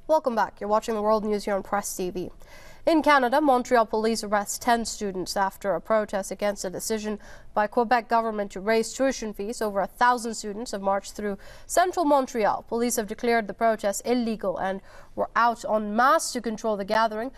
Welcome back. You're watching the World News here on Press TV. In Canada, Montreal police arrest 10 students after a protest against a decision by Quebec government to raise tuition fees. Over 1,000 students have marched through central Montreal. Police have declared the protest illegal and were out en masse to control the gathering.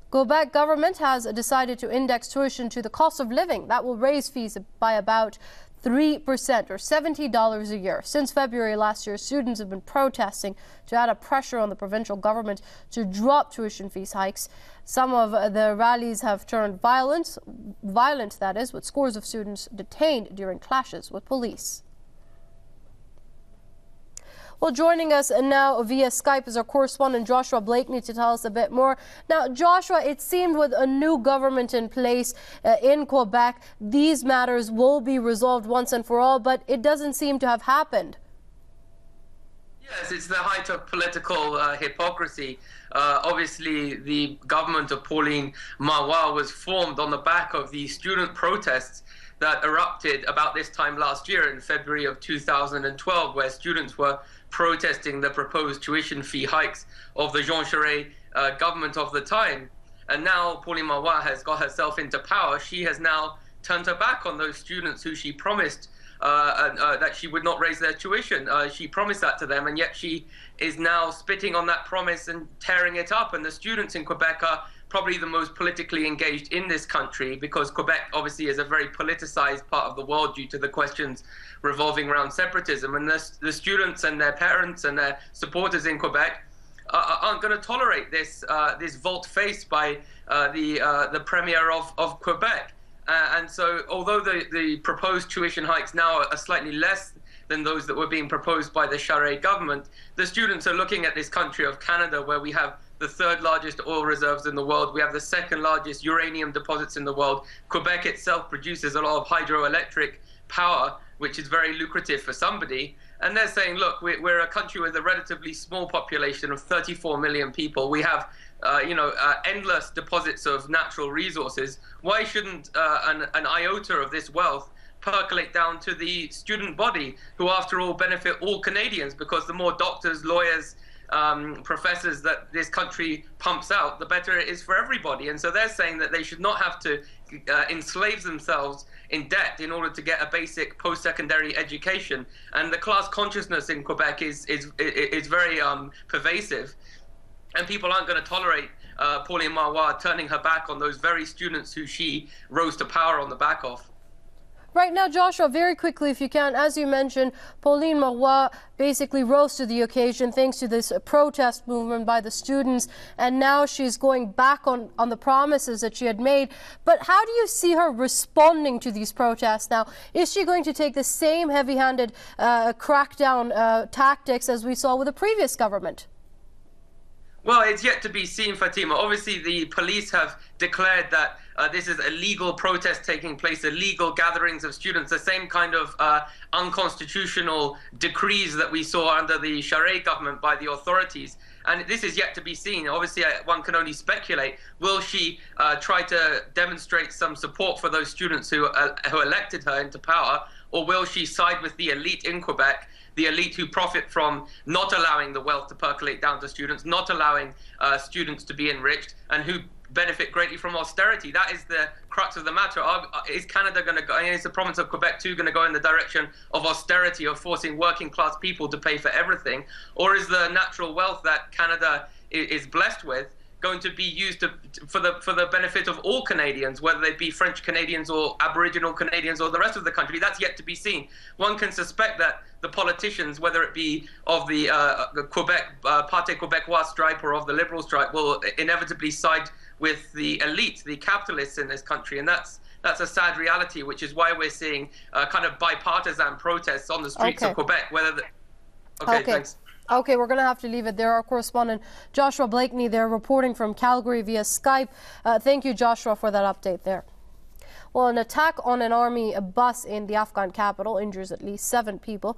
Quebec government has decided to index tuition to the cost of living. That will raise fees by about 3% or $70 a year. Since February last year, students have been protesting to add a pressure on the provincial government to drop tuition fees hikes. Some of the rallies have turned violent, that is, with scores of students detained during clashes with police. Well, joining us now via Skype is our correspondent Joshua Blakeney to tell us a bit more. Now, Joshua, it seemed with a new government in place in Quebec, these matters will be resolved once and for all, but it doesn't seem to have happened. Yes, it's the height of political hypocrisy. Obviously, the government of Pauline Marois was formed on the back of the student protests that erupted about this time last year in February of 2012, where students were protesting the proposed tuition fee hikes of the Jean Charest government of the time. And now Pauline Marois has got herself into power. She has now turned her back on those students who she promised that she would not raise their tuition. She promised that to them, and yet she is now spitting on that promise and tearing it up. And the students in Quebec are probably the most politically engaged in this country, because Quebec obviously is a very politicized part of the world due to the questions revolving around separatism. And the students and their parents and their supporters in Quebec aren't going to tolerate this Volte-Face by the Premier of Quebec. And so although the proposed tuition hikes now are slightly less than those that were being proposed by the Charest government, the students are looking at this country of Canada, where we have the third largest oil reserves in the world. We have the second largest uranium deposits in the world. Quebec itself produces a lot of hydroelectric power, which is very lucrative for somebody. And they're saying, look, we're a country with a relatively small population of 34 million people. We have endless deposits of natural resources. Why shouldn't an iota of this wealth percolate down to the student body, who after all benefit all Canadians? Because the more doctors, lawyers, professors that this country pumps out, the better it is for everybody. And so they're saying that they should not have to enslave themselves in debt in order to get a basic post-secondary education. And the class consciousness in Quebec is very pervasive. And people aren't going to tolerate Pauline Marois turning her back on those very students who she rose to power on the back of. Right now, Joshua, very quickly, if you can, as you mentioned, Pauline Marois basically rose to the occasion thanks to this protest movement by the students, and now she's going back on the promises that she had made. But how do you see her responding to these protests now? Is she going to take the same heavy-handed crackdown tactics as we saw with the previous government? Well, it's yet to be seen, Fatima. Obviously, the police have declared that this is a legal protest taking place, illegal gatherings of students, the same kind of unconstitutional decrees that we saw under the Charest government by the authorities. And this is yet to be seen. Obviously, one can only speculate. Will she try to demonstrate some support for those students who elected her into power, or will she side with the elite in Quebec, the elite who profit from not allowing the wealth to percolate down to students, not allowing students to be enriched, and who benefit greatly from austerity? That is the crux of the matter. Is Canada going to go, is the province of Quebec too going to go in the direction of austerity, of forcing working class people to pay for everything? Or is the natural wealth that Canada is blessed with going to be used for the benefit of all Canadians, whether they be French Canadians or Aboriginal Canadians or the rest of the country? That's yet to be seen. One can suspect that the politicians, whether it be of the Quebec Parti Québécois stripe or of the Liberal stripe, will inevitably side with the elite, the capitalists in this country, and that's a sad reality, which is why we're seeing kind of bipartisan protests on the streets of Quebec. Okay, thanks. Okay, we're going to have to leave it there. Our correspondent Joshua Blakeney there reporting from Calgary via Skype. Thank you, Joshua, for that update there. Well, an attack on an army bus in the Afghan capital injures at least 7 people.